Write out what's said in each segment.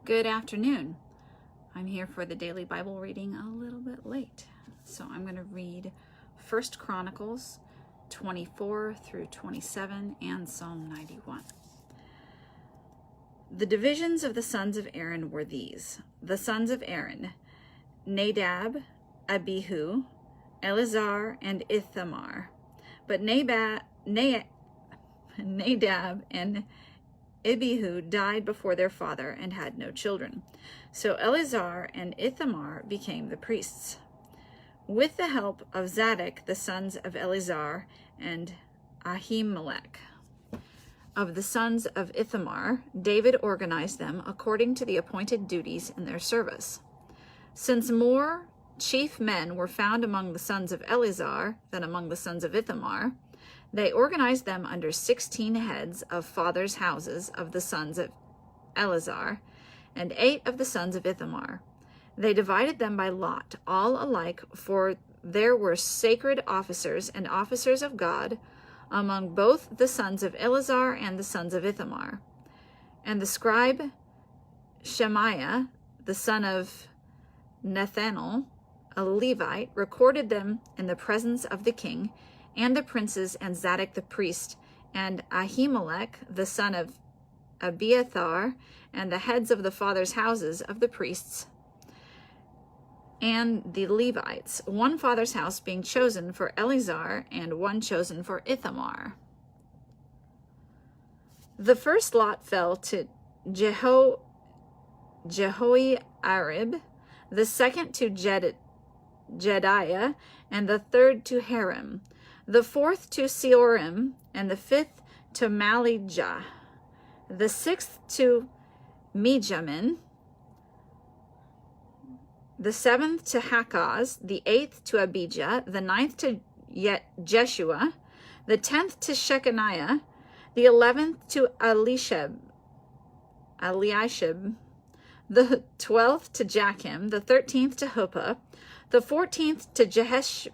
Good afternoon. I'm here for the daily Bible reading a little bit late. So I'm going to read 1 Chronicles 24 through 27 and Psalm 91. The divisions of the sons of Aaron were these. The sons of Aaron, Nadab, Abihu, Eleazar, and Ithamar. But Nadab and Abihu died before their father and had no children. So Eleazar and Ithamar became the priests. With the help of Zadok, the sons of Eleazar, and Ahimelech. Of the sons of Ithamar, David organized them according to the appointed duties in their service. Since more chief men were found among the sons of Eleazar than among the sons of Ithamar, they organized them under 16 heads of fathers' houses of the sons of Eleazar, and 8 of the sons of Ithamar. They divided them by lot, all alike, for there were sacred officers and officers of God among both the sons of Eleazar and the sons of Ithamar. And the scribe Shemaiah, the son of Nethanel, a Levite, recorded them in the presence of the king and the princes and Zadok the priest, and Ahimelech, the son of Abiathar, and the heads of the fathers' houses of the priests and the Levites, one father's house being chosen for Eleazar and one chosen for Ithamar. The first lot fell to Jehoiarib, the second to Jediah, and the third to Harim, the fourth to Seorim, and the fifth to Malijah, the sixth to Mijamin, the seventh to Hakaz, the eighth to Abijah, the ninth to Jeshua, the 10th to Shechaniah, the 11th to Eliashib, the 12th to Jachim, the 13th to Huppah, the 14th to Jeheshbeab,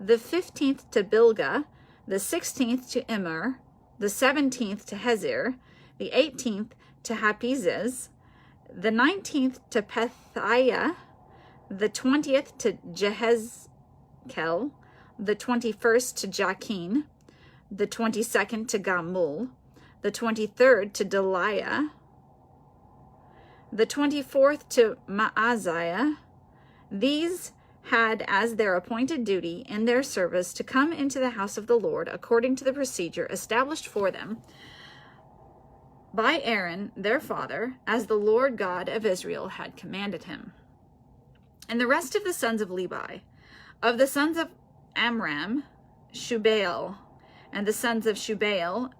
the 15th to Bilgah, the 16th to Immer, the 17th to Hezir, the 18th to Hapizes, the 19th to Pethiah, the 20th to Jehezkel, the 21st to Jachin, the 22nd to Gamul, the 23rd to Deliah, the 24th to Maaziah. These had as their appointed duty in their service to come into the house of the Lord according to the procedure established for them by Aaron, their father, as the Lord God of Israel had commanded him. And the rest of the sons of Levi, of the sons of Amram, Shubael, and the sons of Shubael,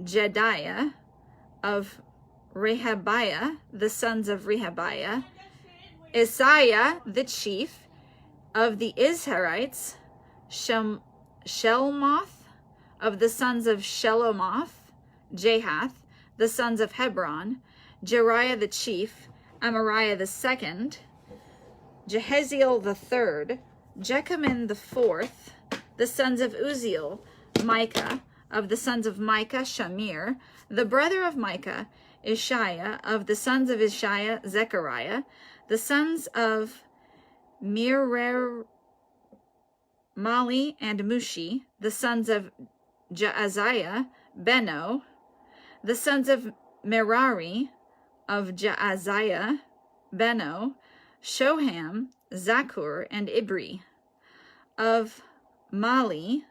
Jediah, of Rehabiah, the sons of Rehabiah, Isaiah, the chief, of the Israelites, Shelmoth, of the sons of Shelomoth, Jahath, the sons of Hebron, Jeriah the chief, Amariah the second, Jehaziel the third, Jechamin the fourth, the sons of Uzziel, Micah, of the sons of Micah, Shamir, the brother of Micah, Ishiah, of the sons of Ishiah, Zechariah, the sons of Mali and Mushi, the sons of Jaaziah, Beno, the sons of Merari, of Jaaziah, Beno, Shoham, Zakur, and Ibri, of Mali,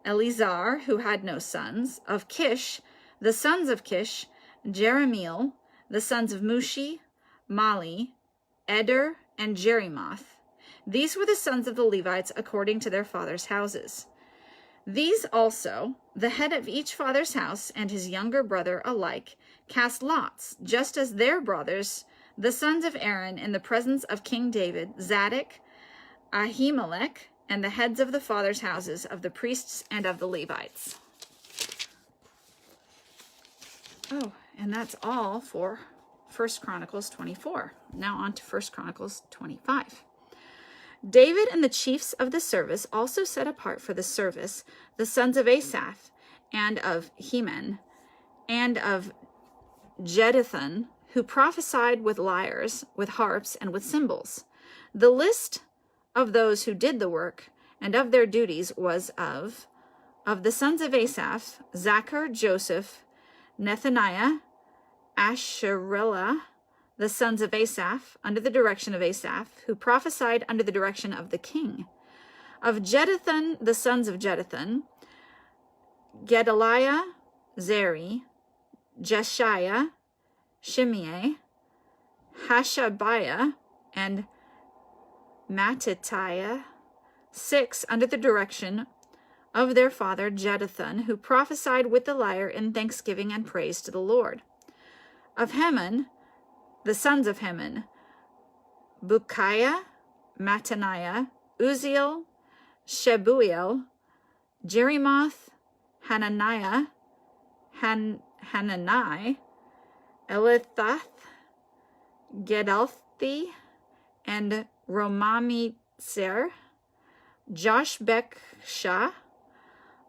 Eleazar, who had no sons, of Kish, the sons of Kish, Jeremiel, the sons of Mushi, Mali, Eder, and Jerimoth. These were the sons of the Levites according to their fathers' houses. These also, the head of each father's house and his younger brother alike, cast lots, just as their brothers, the sons of Aaron, in the presence of King David, Zadok, Ahimelech, and the heads of the fathers' houses of the priests and of the Levites. Oh, and that's all for 1 Chronicles 24. Now on to 1 Chronicles 25. David and the chiefs of the service also set apart for the service the sons of Asaph and of Heman and of Jeduthun, who prophesied with lyres, with harps, and with cymbals. The list of those who did the work and of their duties was of the sons of Asaph, Zachar, Joseph, Nethaniah, Asherellah, the sons of Asaph, under the direction of Asaph, who prophesied under the direction of the king. Of Jeduthun, the sons of Jeduthun, Gedaliah, Zeri, Jeshiah, Shimei, Hashabiah, and Mattitiah, 6 under the direction of their father Jeduthun, who prophesied with the lyre in thanksgiving and praise to the Lord. Of Heman, the sons of Heman, Bukiah, Mattaniah, Uziel, Shebuel, Jerimoth, Hananiah, Hanani, Elithath, Gedalthi, and Romamitzer, Joshbekshah,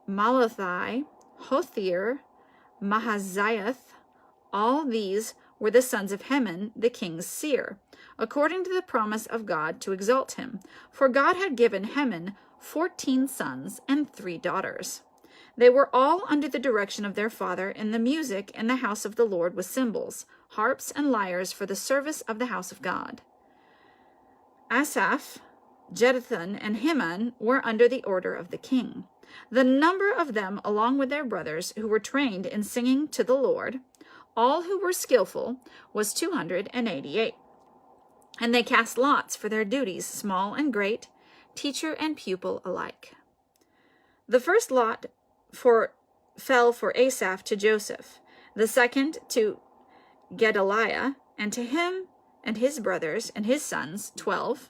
Malathi, Hothir, Mahaziath. All these were the sons of Heman, the king's seer, according to the promise of God to exalt him. For God had given Heman 14 sons and 3 daughters. They were all under the direction of their father in the music in the house of the Lord with cymbals, harps, and lyres for the service of the house of God. Asaph, Jeduthun, and Heman were under the order of the king. The number of them, along with their brothers, who were trained in singing to the Lord, all who were skillful, was 288. And they cast lots for their duties, small and great, teacher and pupil alike. The first lot fell for Asaph to Joseph, the second to Gedaliah, and to him and his brothers and his sons, 12.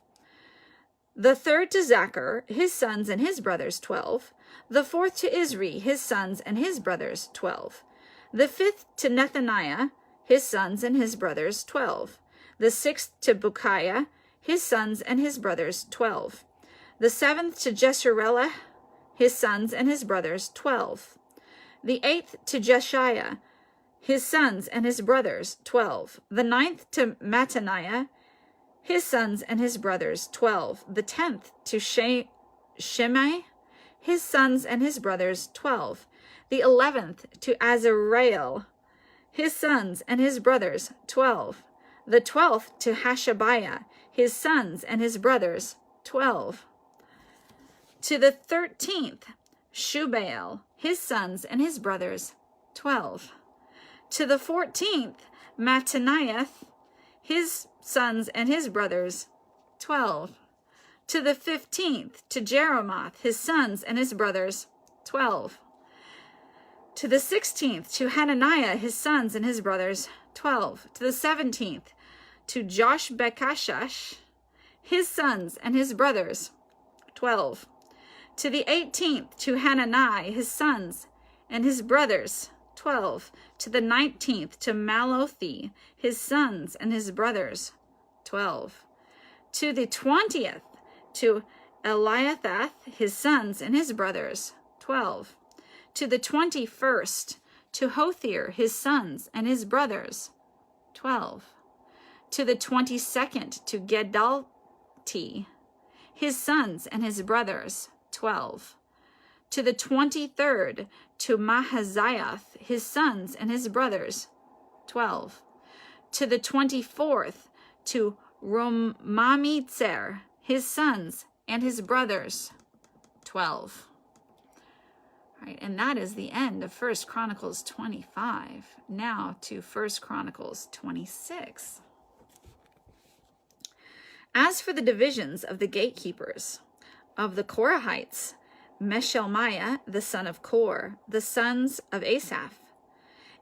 The third to Zachar, his sons and his brothers, 12. The fourth to Isri, his sons and his brothers, 12. The fifth to Nethaniah, his sons and his brothers, 12. The sixth to Bukiah, his sons and his brothers, 12. The seventh to Jesharellah, his sons and his brothers, 12. The eighth to Jeshiah, his sons and his brothers, 12. The ninth to Mattaniah, his sons and his brothers, 12. The 10th to Shimei, his sons and his brothers, 12. The 11th to Azareel, his sons and his brothers, 12. The 12th to Hashabiah, his sons and his brothers, 12. To the 13th, Shubael, his sons and his brothers, 12. To the 14th, Mattaniah, his sons and his brothers, 12. To the 15th, to Jeremoth, his sons and his brothers, 12. To the 16th, to Hananiah, his sons and his brothers, 12. To the 17th, to Joshbekashash, his sons and his brothers, 12. To the 18th, to Hanani, his sons and his brothers, 12. To the 19th, to Malothi, his sons and his brothers, 12. To the 20th, to Eliathath, his sons and his brothers, 12. To the 21st, to Hothir, his sons and his brothers, 12. To the 22nd, to Gedalti, his sons and his brothers, 12. To the 23rd, to Mahaziath, his sons and his brothers, 12. To the 24th, to Romamitzer, his sons and his brothers, 12. All right, and that is the end of 1 Chronicles 25. Now to 1 Chronicles 26. As for the divisions of the gatekeepers, of the Korahites, Meshelmiah, the son of Kor, the sons of Asaph.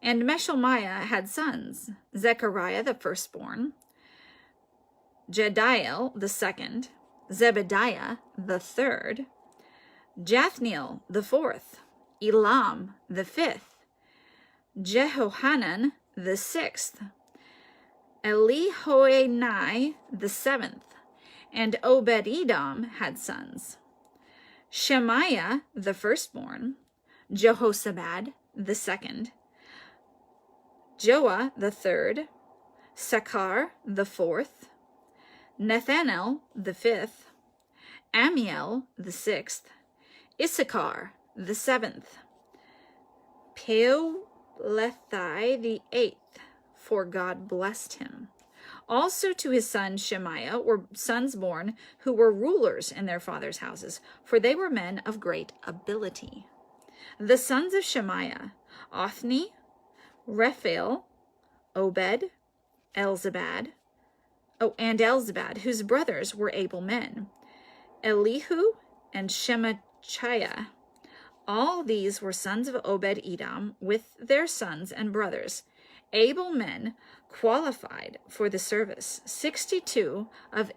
And Meshelmiah had sons, Zechariah the firstborn, Jediel the second, Zebediah the third, Jathniel the fourth, Elam the fifth, Jehohanan the sixth, Elihoenai the seventh, and Obed-Edom had sons, Shemaiah the firstborn, Jehosabad the second, Joah the third, Sakar the fourth, Nethanel the fifth, Amiel the sixth, Issachar the seventh, Peolethai the eighth, for God blessed him. Also to his son Shemaiah were sons born who were rulers in their father's houses, for they were men of great ability. The sons of Shemaiah, Othni, Rephael, Obed, Elzabad, and Elzabad, whose brothers were able men, Elihu and Shemachiah. All these were sons of Obed-Edom with their sons and brothers, able men qualified for the service, 62 of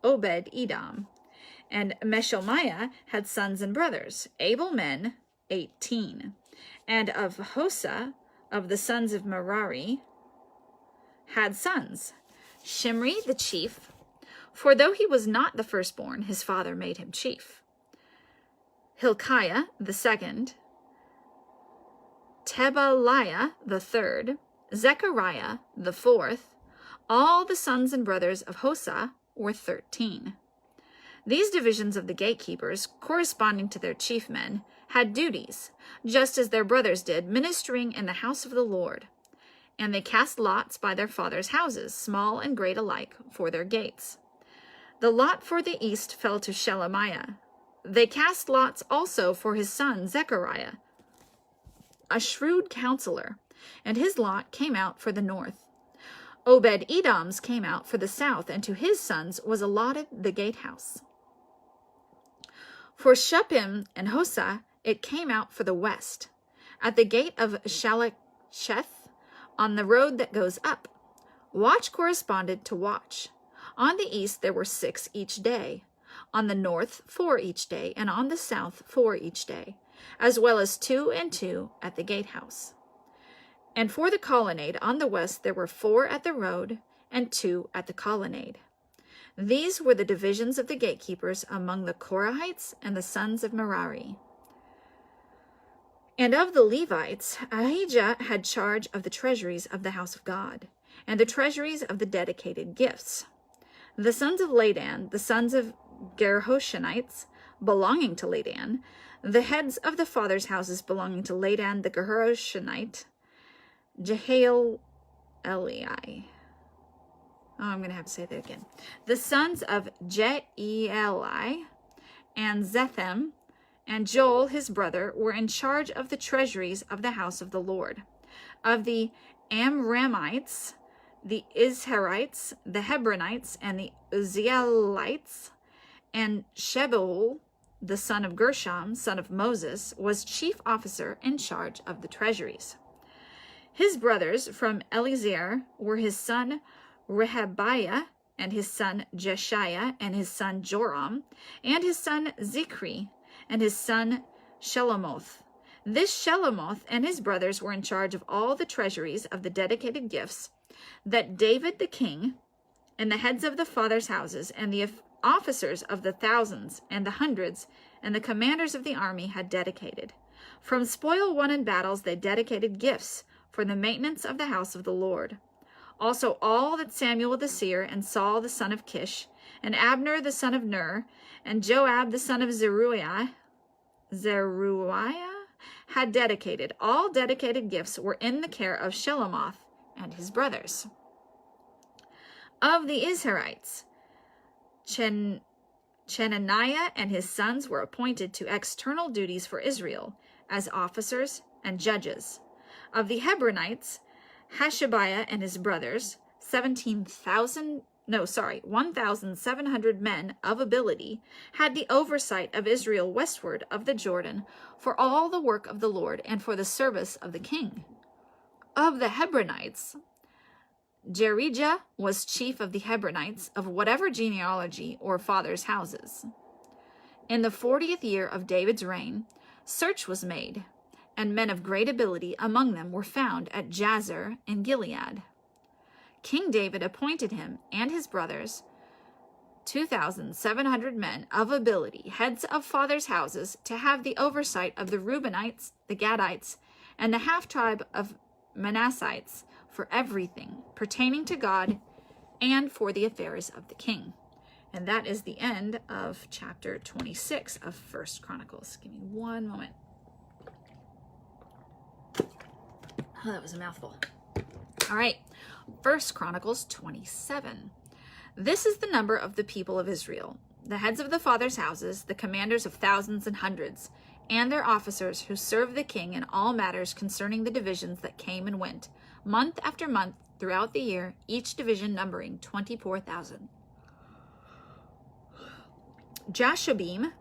Obed-Edom. And Meshelmiah had sons and brothers, able men, 18. And of Hosa, of the sons of Merari, had sons, Shimri the chief, for though he was not the firstborn, his father made him chief, Hilkiah the second, Tebaliah the third, Zechariah the fourth. All the sons and brothers of Hosa were 13. These divisions of the gatekeepers, corresponding to their chief men, had duties, just as their brothers did, ministering in the house of the Lord. And they cast lots by their fathers' houses, small and great alike, for their gates. The lot for the east fell to Shelemiah. They cast lots also for his son Zechariah, a shrewd counselor, and his lot came out for the north. Obed-Edom's came out for the south, and to his sons was allotted the gatehouse. For Shuppim and Hosa it came out for the west, at the gate of Shalacheth, on the road that goes up. Watch corresponded to watch. On the east there were 6 each day, on the north 4 each day, and on the south 4 each day, as well as 2 and 2 at the gatehouse. And for the colonnade on the west there were 4 at the road, and 2 at the colonnade. These were the divisions of the gatekeepers among the Korahites and the sons of Merari. And of the Levites, Ahijah had charge of the treasuries of the house of God, and the treasuries of the dedicated gifts. The sons of Ladan, the sons of Gerhoshonites, belonging to Ladan, the heads of the fathers' houses belonging to Ladan the Gerhoshonite, Jehalelai. I'm going to have to say that again. The sons of Jehalelai and Zethem and Joel his brother were in charge of the treasuries of the house of the Lord. Of the Amramites, the Izharites, the Hebronites, and the Uzzielites, and Shebuel, the son of Gershom, son of Moses, was chief officer in charge of the treasuries. His brothers from Eliezer were his son Rehabiah, and his son Jeshiah, and his son Joram, and his son Zichri, and his son Shelomoth. This Shelomoth and his brothers were in charge of all the treasuries of the dedicated gifts that David the king, and the heads of the fathers' houses, and the officers of the thousands and the hundreds, and the commanders of the army had dedicated. From spoil won in battles they dedicated gifts for the maintenance of the house of the Lord. Also all that Samuel the seer, and Saul the son of Kish, and Abner the son of Ner, and Joab the son of Zeruiah had dedicated. All dedicated gifts were in the care of Shelomoth and his brothers. Of the Izharites, Chenaniah and his sons were appointed to external duties for Israel as officers and judges. Of the Hebronites, Hashabiah and his brothers, 1,700 men of ability, had the oversight of Israel westward of the Jordan for all the work of the Lord and for the service of the king. Of the Hebronites, Jerijah was chief of the Hebronites of whatever genealogy or fathers' houses. In the 40th year of David's reign, search was made, and men of great ability among them were found at Jazer in Gilead. King David appointed him and his brothers, 2,700 men of ability, heads of fathers' houses, to have the oversight of the Reubenites, the Gadites, and the half-tribe of Manassites for everything pertaining to God and for the affairs of the king. And that is the end of chapter 26 of 1 Chronicles. Give me one moment. Oh, that was a mouthful. All right, 1 Chronicles 27. This is the number of the people of Israel, the heads of the fathers' houses, the commanders of thousands and hundreds, and their officers who served the king in all matters concerning the divisions that came and went, month after month throughout the year, each division numbering 24,000. Jashobim,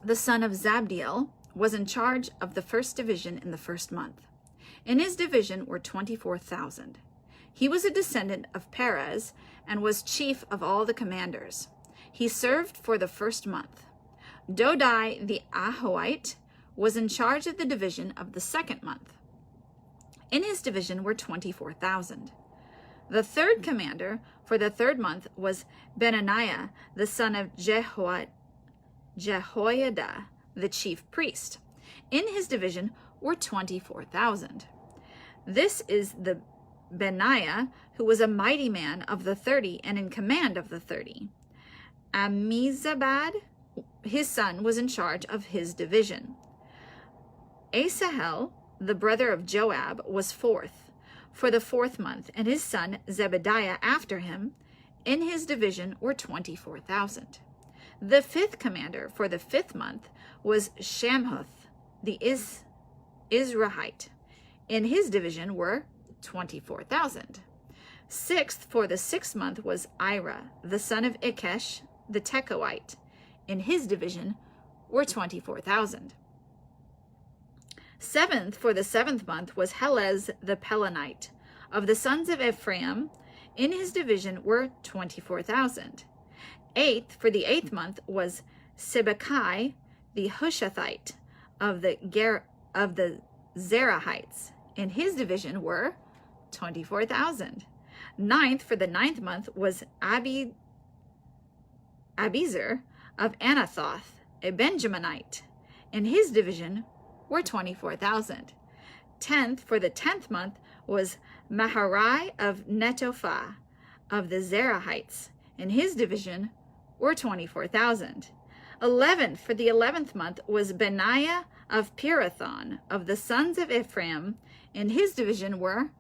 the son of Zabdiel, was in charge of the first division in the first month. In his division were 24,000. He was a descendant of Perez and was chief of all the commanders. He served for the first month. Dodai the Ahoite was in charge of the division of the second month. In his division were 24,000. The third commander for the third month was Benaniah, the son of Jehoiada, the chief priest. In his division were 24,000. This is the Benaiah, who was a mighty man of the 30 and in command of the 30. Amizabad, his son, was in charge of his division. Asahel, the brother of Joab, was fourth for the fourth month, and his son Zebediah after him. In his division were 24,000. The fifth commander for the fifth month was Shamhuth, the Israelite. In his division were 24,000. Sixth for the sixth month was Ira, the son of Ikesh, the Tekoite. In his division were 24,000. Seventh for the seventh month was Helez the Pelonite. Of the sons of Ephraim, in his division were 24,000. Eighth for the eighth month was Sibbecai the Hushathite of the Zerahites. In his division were 24,000. Ninth for the ninth month was Abiezer of Anathoth, a Benjaminite. In his division were 24,000. Tenth for the 10th month was Maharai of Netophah of the Zerahites. In his division were 24,000. 11th for the 11th month was Benaiah of Pirathon of the sons of Ephraim. In his division were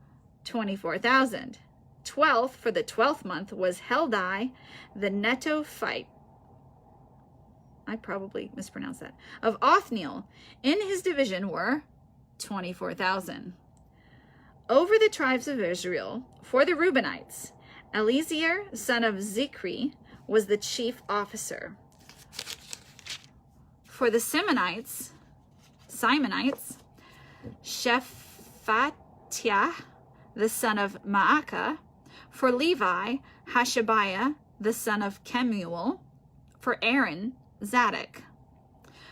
24,000. 12th for the 12th month was Heldai the Netophite. I probably mispronounced that. Of Othniel. In his division were 24,000. Over the tribes of Israel, for the Reubenites, Eliezer, son of Zikri, was the chief officer. For the Simonites, Shephatiah, the son of Maacah. For Levi, Hashabiah, the son of Kemuel. For Aaron, Zadok.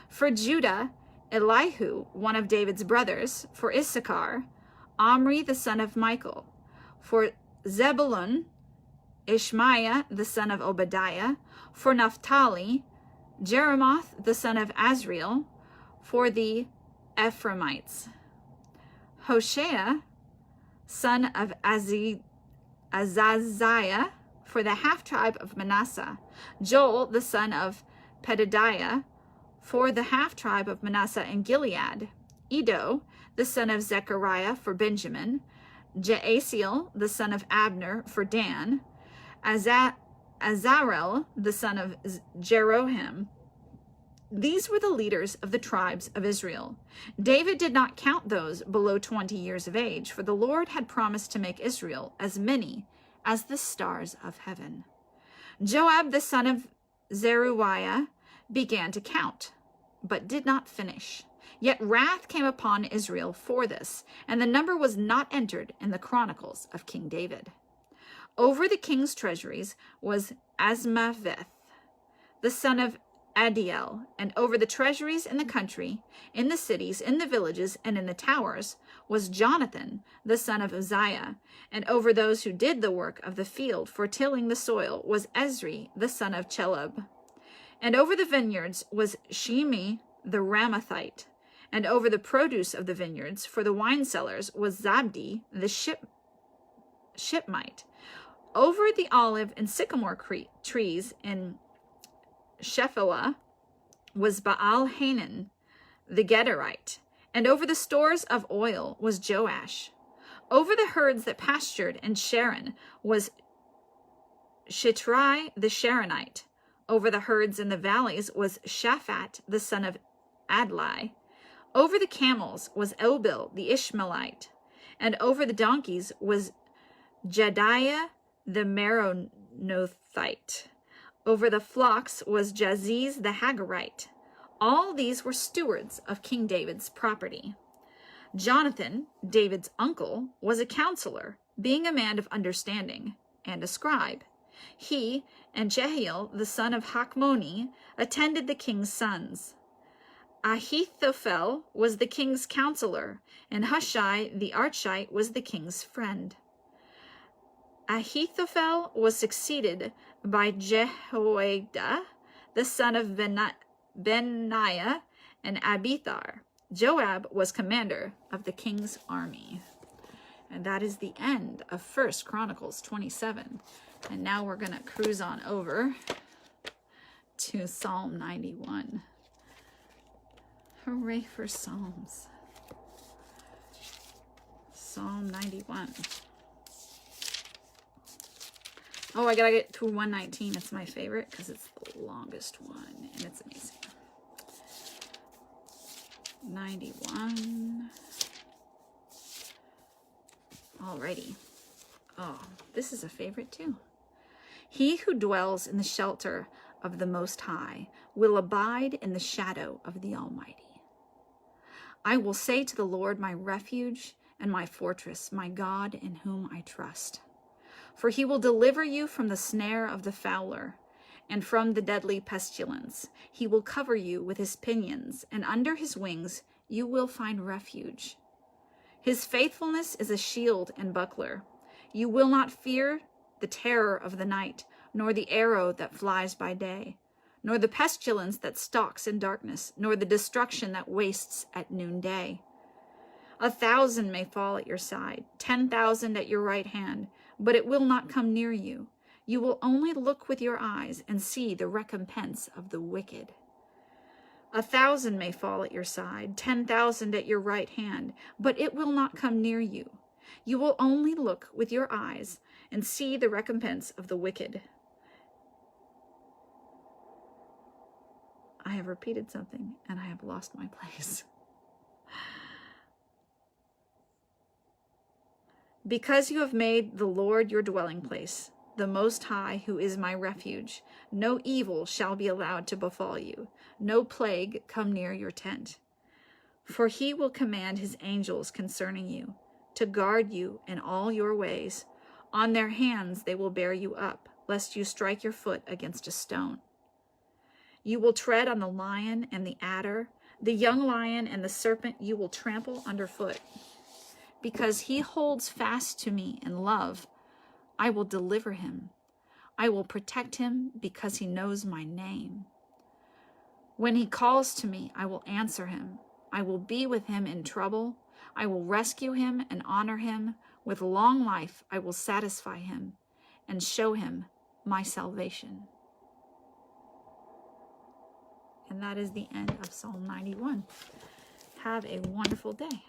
For Judah, Elihu, one of David's brothers. For Issachar, Omri, the son of Michael. For Zebulun, Ishmaiah, the son of Obadiah. For Naphtali, Jeremoth, the son of Azriel. For the Ephraimites, Hoshea, son of Azaziah. For the half-tribe of Manasseh, Joel, the son of Pedadiah. For the half-tribe of Manasseh in Gilead, Edo, the son of Zechariah. For Benjamin, Jaasiel, the son of Abner. For Dan, Azarel, the son of Jeroham. These were the leaders of the tribes of Israel. David did not count those below 20 years of age, for the Lord had promised to make Israel as many as the stars of heaven. Joab, the son of Zeruiah, began to count, but did not finish. Yet wrath came upon Israel for this, and the number was not entered in the Chronicles of King David. Over the king's treasuries was Asmaveth, the son of Adiel, and over the treasuries in the country, in the cities, in the villages, and in the towers was Jonathan, the son of Uzziah, and over those who did the work of the field for tilling the soil was Ezri, the son of Chelub. And over the vineyards was Shimi the Ramathite, And over the produce of the vineyards for the wine cellars was Zabdi the Shipmite. Over the olive and sycamore trees in Shephelah was Baal-Hanan the Gederite. And over the stores of oil was Joash. Over the herds that pastured in Sharon was Shitrai the Sharonite. Over the herds in the valleys was Shaphat the son of Adlai. Over the camels was Obil the Ishmaelite. And over the donkeys was Jediah the Meronothite. Over the flocks was Jaziz the Hagarite. All these were stewards of King David's property. Jonathan, David's uncle, was a counselor, being a man of understanding, and a scribe. He and Jehiel, the son of Hakmoni, attended the king's sons. Ahithophel was the king's counselor, and Hushai the Archite was the king's friend. Ahithophel was succeeded by Jehoiada, the son of Benaiah, and Abithar. Joab was commander of the king's army. And that is the end of 1 Chronicles 27. And now we're going to cruise on over to Psalm 91. Hooray for Psalms. Psalm 91. Oh, I gotta get through 119. It's my favorite because it's the longest one and it's amazing. 91. Alrighty. Oh, this is a favorite too. He who dwells in the shelter of the Most High will abide in the shadow of the Almighty. I will say to the Lord, my refuge and my fortress, my God in whom I trust. For he will deliver you from the snare of the fowler and from the deadly pestilence. He will cover you with his pinions, and under his wings you will find refuge. His faithfulness is a shield and buckler. You will not fear the terror of the night, nor the arrow that flies by day, nor the pestilence that stalks in darkness, nor the destruction that wastes at noonday. 1,000 may fall at your side, 10,000 at your right hand, but it will not come near you. You will only look with your eyes and see the recompense of the wicked. 1,000 may fall at your side, 10,000 at your right hand, but it will not come near you. You will only look with your eyes and see the recompense of the wicked. I have repeated something and I have lost my place. Because you have made the Lord your dwelling place, the Most High, who is my refuge, no evil shall be allowed to befall you, no plague come near your tent. For he will command his angels concerning you, to guard you in all your ways. On their hands they will bear you up, lest you strike your foot against a stone. You will tread on the lion and the adder, the young lion and the serpent you will trample underfoot. Because he holds fast to me in love, I will deliver him. I will protect him because he knows my name. When he calls to me, I will answer him. I will be with him in trouble. I will rescue him and honor him. With long life, I will satisfy him and show him my salvation. And that is the end of Psalm 91. Have a wonderful day.